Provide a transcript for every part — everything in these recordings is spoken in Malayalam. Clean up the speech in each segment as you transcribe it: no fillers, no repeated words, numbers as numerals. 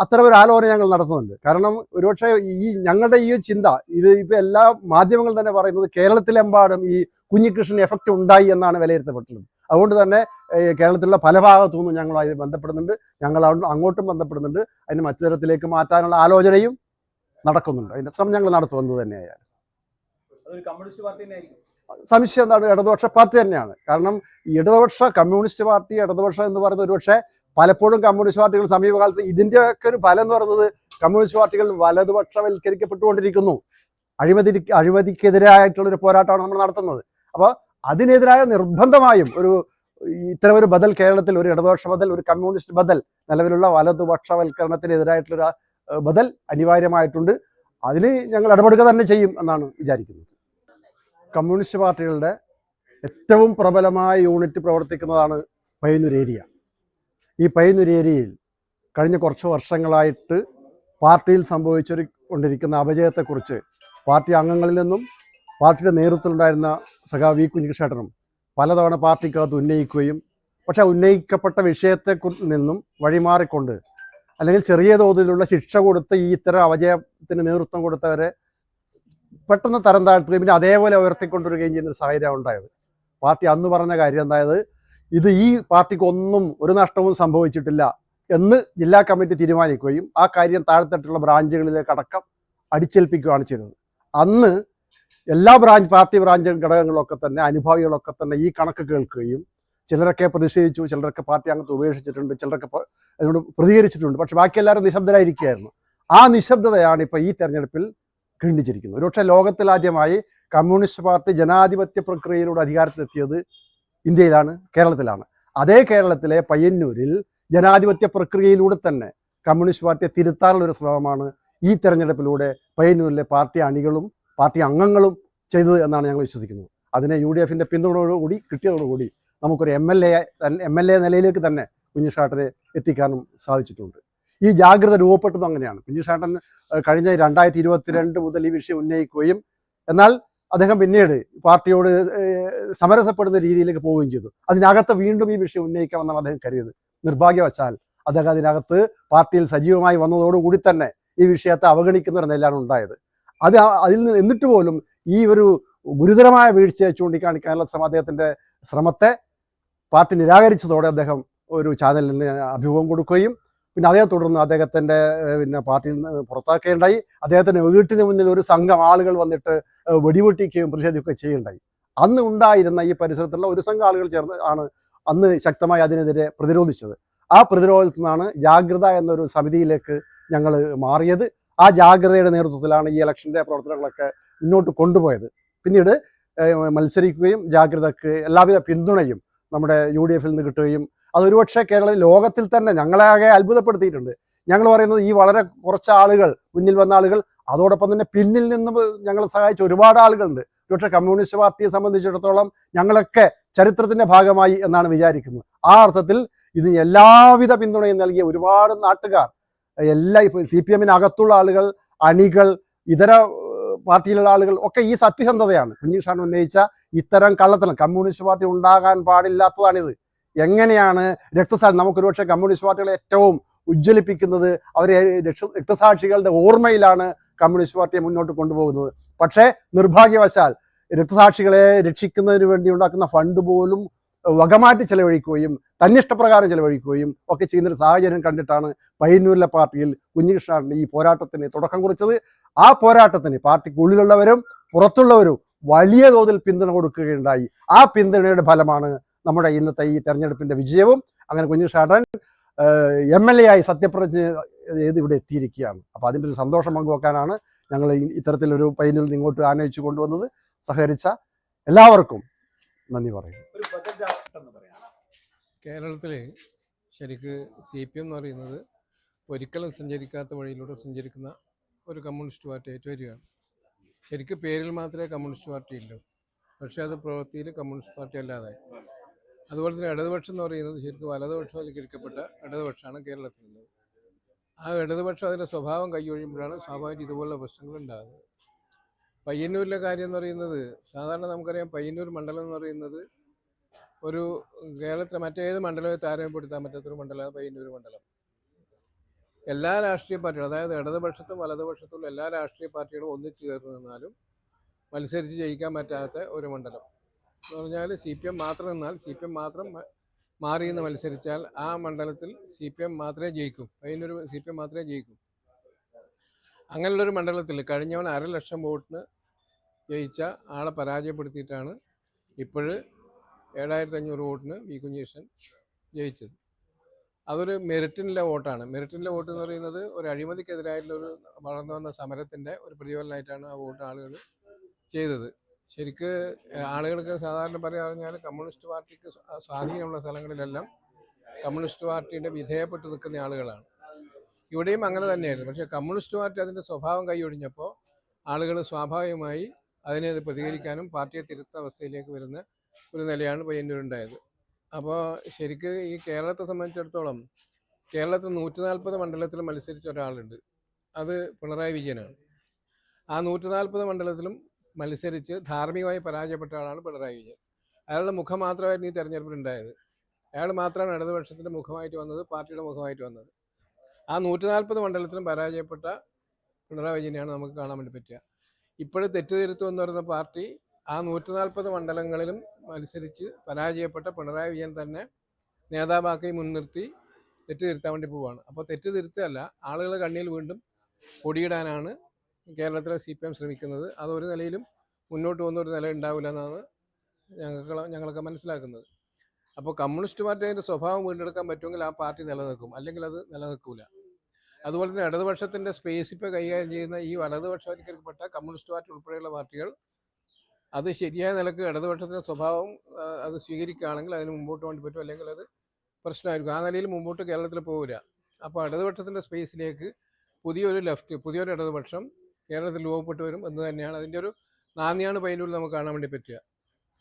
അത്തരം ഒരു ആലോചന ഞങ്ങൾ നടത്തുന്നുണ്ട്. കാരണം ഒരുപക്ഷെ ഞങ്ങളുടെ ഈ ചിന്ത ഇപ്പോൾ എല്ലാ മാധ്യമങ്ങളും തന്നെ പറയുന്നത് കേരളത്തിലെമ്പാടും ഈ കുഞ്ഞികൃഷ്ണൻ എഫക്റ്റ് ഉണ്ടായി എന്നാണ് വിലയിരുത്തപ്പെട്ടുള്ളത്. അതുകൊണ്ട് തന്നെ കേരളത്തിലുള്ള പല ഭാഗത്തു നിന്നും ഞങ്ങളുമായി ബന്ധപ്പെടുന്നുണ്ട്. ഞങ്ങൾ അങ്ങോട്ടും ബന്ധപ്പെടുന്നുണ്ട്. അതിന് മറ്റു തരത്തിലേക്ക് മാറ്റാനുള്ള ആലോചനയും നടക്കുന്നുണ്ട്. അതിൻ്റെ ശ്രമം ഞങ്ങൾ നടത്തുന്നത് തന്നെയായാലും സംശയം എന്താണ്, ഇടതുപക്ഷ പാർട്ടി തന്നെയാണ്. കാരണം ഇടതുപക്ഷ കമ്മ്യൂണിസ്റ്റ് പാർട്ടി, ഇടതുപക്ഷം എന്ന് പറയുന്നത് ഒരുപക്ഷെ പലപ്പോഴും കമ്മ്യൂണിസ്റ്റ് പാർട്ടികൾ സമീപകാലത്ത് ഇതിൻ്റെയൊക്കെ ഒരു ഫലം എന്ന് പറയുന്നത് കമ്മ്യൂണിസ്റ്റ് പാർട്ടികൾ വലതുപക്ഷവൽക്കരിക്കപ്പെട്ടുകൊണ്ടിരിക്കുന്നു. അഴിമതിക്കെതിരായിട്ടുള്ളൊരു പോരാട്ടമാണ് നമ്മൾ നടത്തുന്നത്. അപ്പോൾ അതിനെതിരായ നിർബന്ധമായും ഇത്തരമൊരു ബദൽ കേരളത്തിൽ, ഒരു ഇടതുപക്ഷ ബദൽ, ഒരു കമ്മ്യൂണിസ്റ്റ് ബദൽ, നിലവിലുള്ള വലതുപക്ഷവൽക്കരണത്തിനെതിരായിട്ടുള്ള ബദൽ അനിവാര്യമായിട്ടുണ്ട്. അതിന് ഞങ്ങൾ ഇടപെടുക തന്നെ ചെയ്യും എന്നാണ് വിചാരിക്കുന്നത്. കമ്മ്യൂണിസ്റ്റ് പാർട്ടികളുടെ ഏറ്റവും പ്രബലമായ യൂണിറ്റ് പ്രവർത്തിക്കുന്നതാണ് പയ്യന്നൂർ ഏരിയ. ഈ പയ്യന്നൂർ ഏരിയയിൽ കഴിഞ്ഞ കുറച്ച് വർഷങ്ങളായിട്ട് പാർട്ടിയിൽ കൊണ്ടിരിക്കുന്ന അപജയത്തെക്കുറിച്ച് പാർട്ടി അംഗങ്ങളിൽ നിന്നും പാർട്ടിയുടെ നേതൃത്വത്തിലുണ്ടായിരുന്ന സഖാവ് വി കുഞ്ഞികൃഷ്ണേട്ടനും പലതവണ പാർട്ടിക്കകത്ത് ഉന്നയിക്കുകയും, പക്ഷേ ഉന്നയിക്കപ്പെട്ട വിഷയത്തെ നിന്നും വഴിമാറിക്കൊണ്ട് അല്ലെങ്കിൽ ചെറിയ തോതിലുള്ള ശിക്ഷ കൊടുത്ത് ഈ ഇത്തരം അപജയത്തിന് നേതൃത്വം കൊടുത്തവരെ പെട്ടെന്ന് തരം താഴ്ത്തുകയും പിന്നെ അതേപോലെ ഉയർത്തിക്കൊണ്ടുവരികയും ചെയ്യുന്നൊരു സാഹചര്യം ഉണ്ടായത്. പാർട്ടി അന്ന് പറഞ്ഞ കാര്യം എന്തായത്, ഈ പാർട്ടിക്കൊന്നും ഒരു നഷ്ടവും സംഭവിച്ചിട്ടില്ല എന്ന് ജില്ലാ കമ്മിറ്റി തീരുമാനിക്കുകയും ആ കാര്യം താഴെത്തട്ടുള്ള ബ്രാഞ്ചുകളിലേക്ക് അടക്കം അടിച്ചേൽപ്പിക്കുകയാണ് ചെയ്തത്. അന്ന് എല്ലാ പാർട്ടി ബ്രാഞ്ച് ഘടകങ്ങളൊക്കെ തന്നെ, അനുഭാവികളൊക്കെ തന്നെ ഈ കണക്ക് കേൾക്കുകയും ചിലരൊക്കെ പ്രതിഷേധിച്ചു, ചിലരൊക്കെ പാർട്ടി അംഗത്വം ഉപേക്ഷിച്ചിട്ടുണ്ട്, ചിലരൊക്കെ അതിനോട് പ്രതികരിച്ചിട്ടുണ്ട്. പക്ഷെ ബാക്കി എല്ലാവരും നിശബ്ദരായിരിക്കുകയായിരുന്നു. ആ നിശബ്ദതയാണ് ഇപ്പോൾ ഈ തെരഞ്ഞെടുപ്പിൽ ഖണ്ഡിച്ചിരിക്കുന്നത്. ഒരുപക്ഷെ ലോകത്തിലാദ്യമായി കമ്മ്യൂണിസ്റ്റ് പാർട്ടി ജനാധിപത്യ പ്രക്രിയയിലൂടെ അധികാരത്തിലെത്തിയത് ഇന്ത്യയിലാണ്, കേരളത്തിലാണ്. അതേ കേരളത്തിലെ പയ്യന്നൂരിൽ ജനാധിപത്യ പ്രക്രിയയിലൂടെ തന്നെ കമ്മ്യൂണിസ്റ്റ് പാർട്ടിയെ തിരുത്താനുള്ള ഒരു ശ്രമമാണ് ഈ തെരഞ്ഞെടുപ്പിലൂടെ പയ്യന്നൂരിലെ പാർട്ടി അണികളും പാർട്ടി അംഗങ്ങളും ചെയ്തത് എന്നാണ് ഞങ്ങൾ വിശ്വസിക്കുന്നത്. അതിനെ UDFിൻ്റെ പിന്തുണയോടുകൂടി കിട്ടിയതോടുകൂടി നമുക്കൊരു MLA നിലയിലേക്ക് തന്നെ കുഞ്ഞികൃഷ്ണേട്ടനെ എത്തിക്കാനും സാധിച്ചിട്ടുണ്ട്. ഈ ജാഗ്രത രൂപപ്പെട്ടതും അങ്ങനെയാണ്. കുഞ്ഞികൃഷ്ണേട്ടൻ കഴിഞ്ഞ 2022 മുതൽ ഈ വിഷയം ഉന്നയിക്കുകയും എന്നാൽ അദ്ദേഹം പിന്നീട് പാർട്ടിയോട് സമരസപ്പെടുന്ന രീതിയിലേക്ക് പോവുകയും ചെയ്തു. അതിനകത്ത് വീണ്ടും ഈ വിഷയം ഉന്നയിക്കാമെന്നാണ് അദ്ദേഹം കരുതിയത്. നിർഭാഗ്യവശാൽ അദ്ദേഹം അതിനകത്ത് പാർട്ടിയിൽ സജീവമായി വന്നതോടുകൂടി തന്നെ ഈ വിഷയത്തെ അവഗണിക്കുന്ന ഒരു നിലയാണ് ഉണ്ടായത്. അതിൽ നിന്ന് എന്നിട്ട് പോലും ഈ ഒരു ഗുരുതരമായ വീഴ്ചയെ ചൂണ്ടിക്കാണിക്കാനുള്ള അദ്ദേഹത്തിൻ്റെ ശ്രമത്തെ പാർട്ടി നിരാകരിച്ചതോടെ അദ്ദേഹം ഒരു ചാനലിന് അഭിമുഖം കൊടുക്കുകയും പിന്നെ അതേ തുടർന്ന് അദ്ദേഹത്തിൻ്റെ പാർട്ടിയിൽ നിന്ന് പുറത്താക്കുകയുണ്ടായി. അദ്ദേഹത്തിൻ്റെ വീട്ടിന് മുന്നിൽ ഒരു സംഘം ആളുകൾ വന്നിട്ട് വെടിവെട്ടിക്കുകയും പ്രതിഷേധിക്കുകയും ചെയ്യുകയുണ്ടായി. അന്ന് ഉണ്ടായിരുന്ന ഈ പരിസരത്തുള്ള ഒരു സംഘം ആളുകൾ ചേർന്ന് ആണ് അന്ന് ശക്തമായി അതിനെതിരെ പ്രതിരോധിച്ചത്. ആ പ്രതിരോധത്തിൽ നിന്നാണ് ജാഗ്രത എന്നൊരു സമിതിയിലേക്ക് ഞങ്ങൾ മാറിയത്. ആ ജാഗ്രതയുടെ നേതൃത്വത്തിലാണ് ഈ ഇലക്ഷൻ്റെ പ്രവർത്തനങ്ങളൊക്കെ മുന്നോട്ട് കൊണ്ടുപോയത്. പിന്നീട് മത്സരിക്കുകയും ജാഗ്രതക്ക് എല്ലാവിധ പിന്തുണയും നമ്മുടെ UDFിൽ നിന്ന് കിട്ടുകയും അതൊരുപക്ഷെ ലോകത്തിൽ തന്നെ ഞങ്ങളാകെ അത്ഭുതപ്പെടുത്തിയിട്ടുണ്ട്. ഞങ്ങൾ പറയുന്നത് ഈ വളരെ കുറച്ച് ആളുകൾ, മുന്നിൽ വന്ന ആളുകൾ, അതോടൊപ്പം തന്നെ പിന്നിൽ നിന്ന് ഞങ്ങളെ സഹായിച്ച ഒരുപാട് ആളുകളുണ്ട്. ഒരുപക്ഷെ കമ്മ്യൂണിസ്റ്റ് പാർട്ടിയെ സംബന്ധിച്ചിടത്തോളം ഞങ്ങളൊക്കെ ചരിത്രത്തിൻ്റെ ഭാഗമായി എന്നാണ് വിചാരിക്കുന്നത്. ആ അർത്ഥത്തിൽ ഇതിന് എല്ലാവിധ പിന്തുണയും നൽകിയ ഒരുപാട് നാട്ടുകാർ, ഇപ്പോൾ CPMനകത്തുള്ള ആളുകൾ, അണികൾ, ഇതര പാർട്ടിയിലുള്ള ആളുകൾ ഒക്കെ ഈ സത്യസന്ധതയാണ്. കുഞ്ഞികൃഷ്ണൻ ഉന്നയിച്ച ഇത്തരം കള്ളത്തരം കമ്മ്യൂണിസ്റ്റ് പാർട്ടി ഉണ്ടാകാൻ പാടില്ലാത്തതാണിത്. എങ്ങനെയാണ് നമുക്കൊരു പക്ഷേ കമ്മ്യൂണിസ്റ്റ് പാർട്ടികളെ ഏറ്റവും ഉജ്ജ്വലിപ്പിക്കുന്നത് അവരെ രക്തസാക്ഷികളുടെ ഓർമ്മയിലാണ് കമ്മ്യൂണിസ്റ്റ് പാർട്ടിയെ മുന്നോട്ട് കൊണ്ടുപോകുന്നത്. പക്ഷേ നിർഭാഗ്യവശാൽ രക്തസാക്ഷികളെ രക്ഷിക്കുന്നതിന് വേണ്ടി ഉണ്ടാക്കുന്ന ഫണ്ട് പോലും വകമാറ്റി ചെലവഴിക്കുകയും തന്നിഷ്ടപ്രകാരം ചെലവഴിക്കുകയും ഒക്കെ ചെയ്യുന്നൊരു സാഹചര്യം കണ്ടിട്ടാണ് പയ്യന്നൂരിലെ പാർട്ടിയിൽ കുഞ്ഞികൃഷ്ണൻ്റെ ഈ പോരാട്ടത്തിന് തുടക്കം കുറിച്ചത്. ആ പോരാട്ടത്തിന് പാർട്ടിക്കുള്ളിലുള്ളവരും പുറത്തുള്ളവരും വലിയ തോതിൽ പിന്തുണ കൊടുക്കുകയുണ്ടായി. ആ പിന്തുണയുടെ ഫലമാണ് നമ്മുടെ ഇന്നത്തെ ഈ തെരഞ്ഞെടുപ്പിൻ്റെ വിജയവും. അങ്ങനെ കുഞ്ഞികൃഷ്ണൻ MLA ആയി സത്യപ്രതിജ്ഞ ചെയ്ത് ഇവിടെ എത്തിയിരിക്കുകയാണ്. അപ്പോൾ അതിൻ്റെ ഒരു സന്തോഷം പങ്കുവെക്കാനാണ് ഞങ്ങൾ ഇത്തരത്തിലൊരു പയ്യന്നൂരിൽ നിന്ന് ഇങ്ങോട്ട് ആനയിച്ചു കൊണ്ടുവന്നത്. സഹകരിച്ച എല്ലാവർക്കും നന്ദി പറയുന്നു. കേരളത്തിൽ ശരിക്ക് CPM എന്ന് പറയുന്നത് ഒരിക്കലും സഞ്ചരിക്കാത്ത വഴിയിലൂടെ സഞ്ചരിക്കുന്ന ഒരു കമ്മ്യൂണിസ്റ്റ് പാർട്ടി ആയിട്ട് വരികയാണ്. ശരിക്കും പേരിൽ മാത്രമേ കമ്മ്യൂണിസ്റ്റ് പാർട്ടി ഉള്ളൂ, പക്ഷേ അത് പ്രവൃത്തിയിൽ കമ്മ്യൂണിസ്റ്റ് പാർട്ടി അല്ലാതായി. അതുപോലെ തന്നെ ഇടതുപക്ഷം എന്ന് പറയുന്നത് ശരിക്കും വലതുപക്ഷവൽക്കരിക്കപ്പെട്ട ഇടതുപക്ഷമാണ് കേരളത്തിലുള്ളത്. ആ ഇടതുപക്ഷം അതിൻ്റെ സ്വഭാവം കൈയൊഴിയുമ്പോഴാണ് സ്വാഭാവികം ഇതുപോലുള്ള പ്രശ്നങ്ങൾ ഉണ്ടാകുന്നത്. പയ്യന്നൂരിലെ കാര്യം എന്ന് പറയുന്നത്, സാധാരണ നമുക്കറിയാം പയ്യന്നൂർ മണ്ഡലം എന്ന് പറയുന്നത് ഒരു കേരളത്തിലെ മറ്റേത് മണ്ഡലത്തെ താരതമ്യപ്പെടുത്താൻ പറ്റാത്തൊരു മണ്ഡലമാണ് പയ്യന്നൂർ മണ്ഡലം. എല്ലാ രാഷ്ട്രീയ പാർട്ടികളും, അതായത് ഇടതുപക്ഷത്തും വലതുപക്ഷത്തും എല്ലാ രാഷ്ട്രീയ പാർട്ടികളും ഒന്നിച്ചു ചേർന്ന് നിന്നാലും മത്സരിച്ച് ജയിക്കാൻ പറ്റാത്ത ഒരു മണ്ഡലം എന്ന് പറഞ്ഞാൽ CPM മാത്രം നിന്നാൽ, CPM മാത്രം മാറി നിന്ന് മത്സരിച്ചാൽ ആ മണ്ഡലത്തിൽ CPM മാത്രമേ ജയിക്കൂ. അതിനൊരു CPM മാത്രമേ ജയിക്കൂ. അങ്ങനെയുള്ളൊരു മണ്ഡലത്തിൽ കഴിഞ്ഞവൺ 500,000 വോട്ടിന് ജയിച്ച ആളെ പരാജയപ്പെടുത്തിയിട്ടാണ് ഇപ്പോൾ 7,500 വോട്ടിന് വി കുഞ്ഞീഷൻ ജയിച്ചത്. അതൊരു മെറിറ്റിനുള്ള വോട്ടാണ്. മെറിറ്റിൻ്റെ വോട്ട് എന്ന് പറയുന്നത് ഒരു അഴിമതിക്കെതിരായിട്ടുള്ളൊരു വളർന്നു വന്ന സമരത്തിൻ്റെ ഒരു പ്രതിഫലനമായിട്ടാണ് ആ വോട്ട് ആളുകൾ ചെയ്തത്. ശരിക്ക് ആളുകൾക്ക് സാധാരണ പറഞ്ഞാൽ കമ്മ്യൂണിസ്റ്റ് പാർട്ടിക്ക് സ്വാധീനമുള്ള സ്ഥലങ്ങളിലെല്ലാം കമ്മ്യൂണിസ്റ്റ് പാർട്ടിയുടെ വിധേയപ്പെട്ട് നിൽക്കുന്ന ആളുകളാണ്. ഇവിടെയും അങ്ങനെ തന്നെയായിരുന്നു. പക്ഷേ കമ്മ്യൂണിസ്റ്റ് പാർട്ടി അതിൻ്റെ സ്വഭാവം കൈയൊഴിഞ്ഞപ്പോൾ ആളുകൾ സ്വാഭാവികമായി അതിനെ പ്രതികരിക്കാനും പാർട്ടിയെ തിരുത്ത അവസ്ഥയിലേക്ക് വരുന്ന ഒരു നിലയാണ് പയ്യന്നൂരുണ്ടായത്. അപ്പോൾ ശരിക്ക് ഈ കേരളത്തെ സംബന്ധിച്ചിടത്തോളം കേരളത്തിൽ 140 മണ്ഡലത്തിൽ മത്സരിച്ച ഒരാളുണ്ട്, അത് പിണറായി വിജയനാണ്. ആ 140 മണ്ഡലത്തിലും മത്സരിച്ച് ധാർമ്മികമായി പരാജയപ്പെട്ട ആളാണ് പിണറായി വിജയൻ. അയാളുടെ മുഖം മാത്രമായിരുന്നു ഈ തെരഞ്ഞെടുപ്പിലുണ്ടായത്. അയാൾ മാത്രമാണ് ഇടതുപക്ഷത്തിൻ്റെ മുഖമായിട്ട് വന്നത്, പാർട്ടിയുടെ മുഖമായിട്ട് വന്നത്. ആ 140 മണ്ഡലത്തിലും പരാജയപ്പെട്ട പിണറായി വിജയനെയാണ് നമുക്ക് കാണാൻ വേണ്ടി പറ്റുക. ഇപ്പോഴും തെറ്റുതിരുത്തും എന്ന് പറയുന്ന പാർട്ടി ആ 140 മണ്ഡലങ്ങളിലും മത്സരിച്ച് പരാജയപ്പെട്ട പിണറായി വിജയൻ തന്നെ നേതാവാക്കി മുൻനിർത്തി തെറ്റുതിരുത്താൻ വേണ്ടി പോവുകയാണ്. അപ്പോൾ തെറ്റുതിരുത്തല്ല, ആളുകളെ കണ്ണിൽ വീണ്ടും പൊടിയിടാനാണ് കേരളത്തിലെ CPM ശ്രമിക്കുന്നത്. അതൊരു നിലയിലും മുന്നോട്ട് പോകുന്നൊരു നില ഉണ്ടാവില്ല എന്നാണ് ഞങ്ങളൊക്കെ മനസ്സിലാക്കുന്നത്. അപ്പോൾ കമ്മ്യൂണിസ്റ്റ് പാർട്ടി അതിൻ്റെ സ്വഭാവം വീണ്ടെടുക്കാൻ പറ്റുമെങ്കിൽ ആ പാർട്ടി നിലനിൽക്കും, അല്ലെങ്കിൽ അത് നിലനിൽക്കില്ല. അതുപോലെ തന്നെ ഇടതുപക്ഷത്തിൻ്റെ സ്പേസ് ഇപ്പോൾ കൈകാര്യം ചെയ്യുന്ന ഈ വലതുപക്ഷവൽക്കരിക്കപ്പെട്ട കമ്മ്യൂണിസ്റ്റ് പാർട്ടി ഉൾപ്പെടെയുള്ള പാർട്ടികൾ അത് ശരിയായ നിലക്ക് ഇടതുപക്ഷത്തിൻ്റെ സ്വഭാവം അത് സ്വീകരിക്കുകയാണെങ്കിൽ അതിന് മുമ്പോട്ട് വേണ്ടി പറ്റും, അല്ലെങ്കിൽ അത് പ്രശ്നമായിരിക്കും. ആ നിലയിൽ മുമ്പോട്ട് കേരളത്തിൽ പോകില്ല. അപ്പോൾ ഇടതുപക്ഷത്തിൻ്റെ സ്പേസിലേക്ക് പുതിയൊരു ലെഫ്റ്റ്, പുതിയൊരു ഇടതുപക്ഷം കേരളത്തിൽ രൂപപ്പെട്ടു വരും എന്ന് തന്നെയാണ് അതിൻ്റെ ഒരു നാന്ദിയാണ് പയ്യന്നൂരിൽ നമുക്ക് കാണാൻ വേണ്ടി പറ്റുക.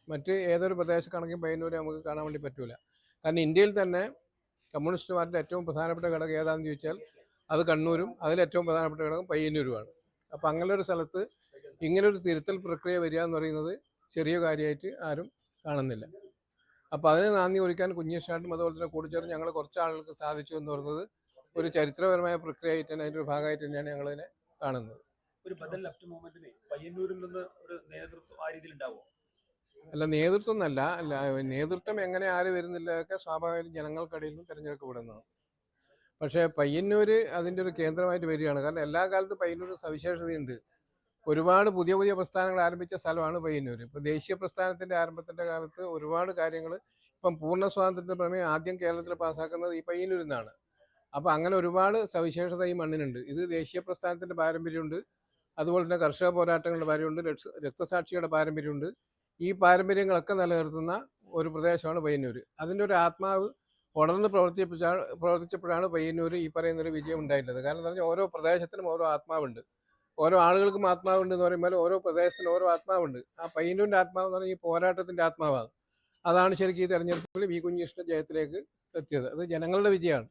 മറ്റ് ഏതൊരു പ്രദേശക്കാണെങ്കിൽ പയ്യന്നൂർ നമുക്ക് കാണാൻ വേണ്ടി പറ്റില്ല. കാരണം ഇന്ത്യയിൽ തന്നെ കമ്മ്യൂണിസ്റ്റ് പാർട്ടിയുടെ ഏറ്റവും പ്രധാനപ്പെട്ട ഘടകം ഏതാണെന്ന് ചോദിച്ചാൽ അത് കണ്ണൂരും അതിലേറ്റവും പ്രധാനപ്പെട്ട ഘടകം പയ്യന്നൂരുമാണ്. അപ്പോൾ അങ്ങനൊരു സ്ഥലത്ത് ഇങ്ങനൊരു തിരുത്തൽ പ്രക്രിയ വരിക എന്ന് പറയുന്നത് ചെറിയ കാര്യമായിട്ട് ആരും കാണുന്നില്ല. അപ്പോൾ അതിന് നാന്ദി കുറിക്കാൻ കുഞ്ഞീഷാട്ടും അതുപോലെ തന്നെ കൂടിച്ചേർന്ന് ഞങ്ങൾ കുറച്ച് ആളുകൾക്ക് സാധിച്ചു എന്ന് പറയുന്നത് ഒരു ചരിത്രപരമായ പ്രക്രിയ ആയിട്ട് തന്നെ അതിൻ്റെ ഒരു ഭാഗമായിട്ട് തന്നെയാണ് ഞങ്ങളിതിനെ കാണുന്നത്. ഒരു ബദൽ ലെഫ്റ്റ് മൂവ്മെന്റിന് പയ്യന്നൂരിൽ നിന്ന് ഒരു നേതൃത്വം ആ രീതിയിൽ ഉണ്ടാവുമോ? അല്ല, നേതൃത്വം എന്നല്ല, നേതൃത്വം എങ്ങനെ ആര് വരുന്നില്ലതൊക്കെ സ്വാഭാവികമായും ജനങ്ങൾക്കിടയിൽ നിന്ന് തിരഞ്ഞെടുക്കപ്പെടുന്നതാണ്. പക്ഷേ പയ്യന്നൂർ അതിൻ്റെ ഒരു കേന്ദ്രമായിട്ട് വരികയാണ്. കാരണം എല്ലാ കാലത്തും പയ്യന്നൂർ സവിശേഷതയുണ്ട്. ഒരുപാട് പുതിയ പുതിയ പ്രസ്ഥാനങ്ങൾ ആരംഭിച്ച സ്ഥലമാണ് പയ്യന്നൂർ. ഇപ്പോൾ ദേശീയ പ്രസ്ഥാനത്തിൻ്റെ ആരംഭത്തിൻ്റെ കാലത്ത് ഒരുപാട് കാര്യങ്ങൾ, ഇപ്പം പൂർണ്ണ സ്വാതന്ത്ര്യത്തിൻ്റെ പ്രമേയം ആദ്യം കേരളത്തിൽ പാസ്സാക്കുന്നത് ഈ പയ്യന്നൂരിൽ നിന്നാണ്. അപ്പോൾ അങ്ങനെ ഒരുപാട് സവിശേഷത ഈ മണ്ണിനുണ്ട്. ഇത് ദേശീയ പ്രസ്ഥാനത്തിൻ്റെ പാരമ്പര്യമുണ്ട്, അതുപോലെ തന്നെ കർഷക പോരാട്ടങ്ങളുടെ പാരമ്പര്യമുണ്ട്, രക്തസാക്ഷിയുടെ പാരമ്പര്യമുണ്ട്. ഈ പാരമ്പര്യങ്ങളൊക്കെ നിലനിർത്തുന്ന ഒരു പ്രദേശമാണ് പയ്യന്നൂർ. അതിൻ്റെ ഒരു ആത്മാവ് ഉണർന്ന് പ്രവർത്തിച്ചപ്പോഴാണ് പയ്യന്നൂർ ഈ പറയുന്നൊരു വിജയം ഉണ്ടായിട്ടുള്ളത്. കാരണം എന്താ പറഞ്ഞാൽ ഓരോ പ്രദേശത്തിനും ഓരോ ആത്മാവുണ്ട്, ഓരോ ആളുകൾക്കും ആത്മാവുണ്ട് എന്ന് പറയുമ്പോൾ ഓരോ പ്രദേശത്തിനും ഓരോ ആത്മാവുണ്ട്. ആ പയ്യന്നൂരിൻ്റെ ആത്മാവ് എന്ന് പറഞ്ഞാൽ ഈ പോരാട്ടത്തിൻ്റെ ആത്മാവാണ്. അതാണ് ശരിക്കും ഈ തെരഞ്ഞെടുപ്പിൽ വി കുഞ്ഞീഷിൻ്റെ ജയത്തിലേക്ക് എത്തിയത്. അത് ജനങ്ങളുടെ വിജയമാണ്.